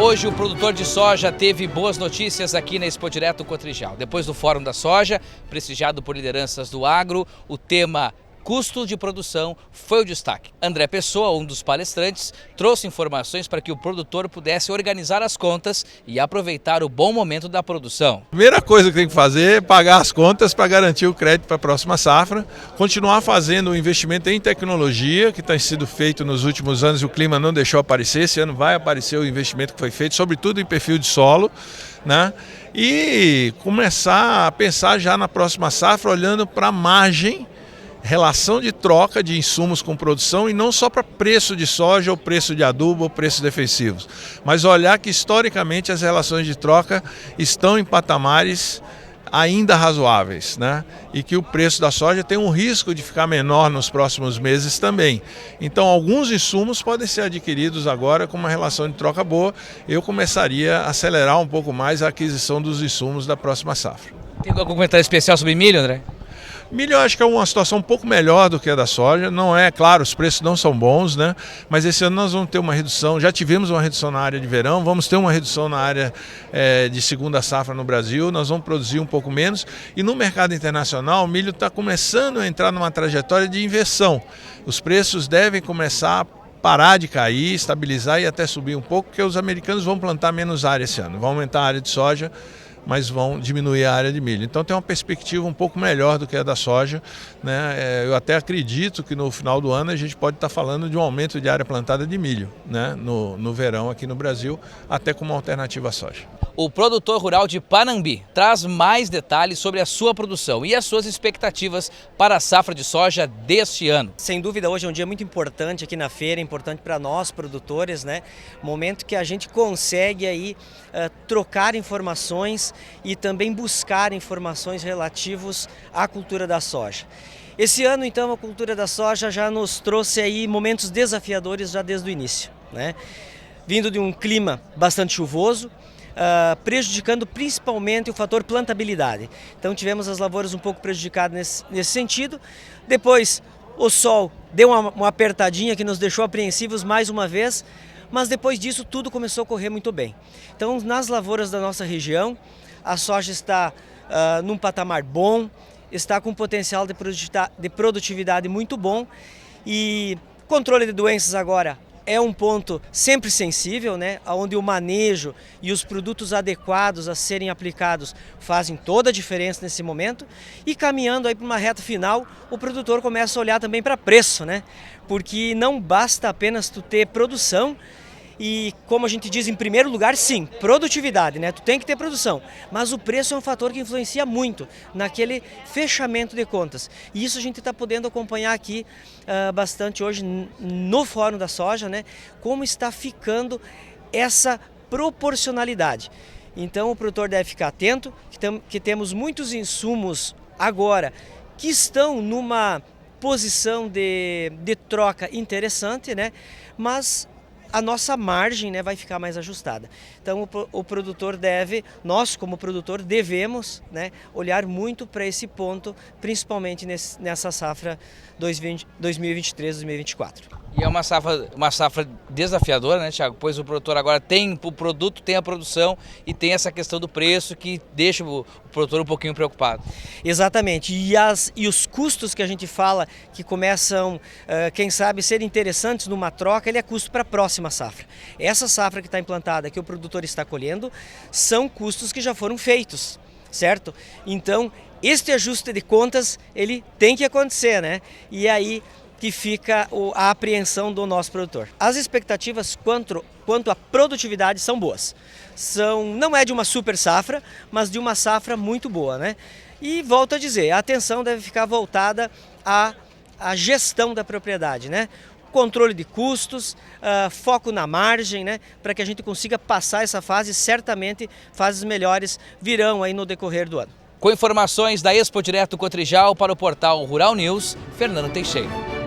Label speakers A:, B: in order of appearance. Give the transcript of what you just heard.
A: Hoje o produtor de soja teve boas notícias aqui na Expo Direto Cotrijal. Depois do Fórum da Soja, prestigiado por lideranças do agro, o tema custo de produção foi o destaque. André Pessoa, um dos palestrantes, trouxe informações para que o produtor pudesse organizar as contas e aproveitar o bom momento da produção.
B: A primeira coisa que tem que fazer é pagar as contas para garantir o crédito para a próxima safra, continuar fazendo o investimento em tecnologia que tem sido feito nos últimos anos e o clima não deixou aparecer. Esse ano vai aparecer o investimento que foi feito, sobretudo em perfil de solo, né? E começar a pensar já na próxima safra olhando para a margem, relação de troca de insumos com produção e não só para preço de soja ou preço de adubo ou preços defensivos, mas olhar que historicamente as relações de troca estão em patamares ainda razoáveis, né? E que o preço da soja tem um risco de ficar menor nos próximos meses também. Então alguns insumos podem ser adquiridos agora com uma relação de troca boa. Eu começaria a acelerar um pouco mais a aquisição dos insumos da próxima safra.
A: Tem algum comentário especial sobre milho, André?
B: Milho eu acho que é uma situação um pouco melhor do que a da soja, não é, claro, os preços não são bons, né? Mas esse ano nós vamos ter uma redução, já tivemos uma redução na área de verão, vamos ter uma redução na área de segunda safra no Brasil, nós vamos produzir um pouco menos e no mercado internacional o milho está começando a entrar numa trajetória de inversão. Os preços devem começar a parar de cair, estabilizar e até subir um pouco, porque os americanos vão plantar menos área esse ano, vão aumentar a área de soja, mas vão diminuir a área de milho. Então tem uma perspectiva um pouco melhor do que a da soja, né? Eu até acredito que no final do ano a gente pode estar falando de um aumento de área plantada de milho, né? No verão aqui no Brasil, até como alternativa à soja.
A: O produtor rural de Panambi traz mais detalhes sobre a sua produção e as suas expectativas para a safra de soja deste ano.
C: Sem dúvida, hoje é um dia muito importante aqui na feira, importante para nós produtores, né? Momento que a gente consegue aí trocar informações e também buscar informações relativas à cultura da soja. Esse ano, então, a cultura da soja já nos trouxe aí momentos desafiadores já desde o início, né? Vindo de um clima bastante chuvoso, prejudicando principalmente o fator plantabilidade. Então tivemos as lavouras um pouco prejudicadas nesse sentido. Depois o sol deu uma apertadinha que nos deixou apreensivos mais uma vez, mas depois disso tudo começou a correr muito bem. Então nas lavouras da nossa região a soja está num patamar bom, está com potencial de produtividade muito bom e controle de doenças agora é um ponto sempre sensível, né? Onde o manejo e os produtos adequados a serem aplicados fazem toda a diferença nesse momento. E caminhando aí para uma reta final, o produtor começa a olhar também para preço, né? Porque não basta apenas tu ter produção e, como a gente diz, em primeiro lugar, sim, produtividade, né? Tu tem que ter produção, mas o preço é um fator que influencia muito naquele fechamento de contas. E isso a gente está podendo acompanhar aqui bastante hoje no Fórum da Soja, né? Como está ficando essa proporcionalidade. Então o produtor deve ficar atento, que temos muitos insumos agora que estão numa posição de troca interessante, né? Mas a nossa margem, né, vai ficar mais ajustada. Então o produtor nós como produtor devemos, né, olhar muito para esse ponto, principalmente nessa safra 2023-2024.
A: E é uma safra desafiadora, né, Thiago? Pois o produtor agora tem o produto, tem a produção e tem essa questão do preço que deixa o produtor um pouquinho preocupado.
C: Exatamente. E os custos que a gente fala que começam, quem sabe, ser interessantes numa troca, ele é custo para a próxima safra. Essa safra que está implantada, que o produtor está colhendo, são custos que já foram feitos, certo? Então, este ajuste de contas, ele tem que acontecer, né? E aí que fica a apreensão do nosso produtor. As expectativas quanto à produtividade são boas. Não é de uma super safra, mas de uma safra muito boa, né? E volto a dizer, a atenção deve ficar voltada à gestão da propriedade, né? Controle de custos, foco na margem, né? Para que a gente consiga passar essa fase, certamente fases melhores virão aí no decorrer do ano.
A: Com informações da Expo Direto Cotrijal para o portal Rural News, Fernando Teixeira.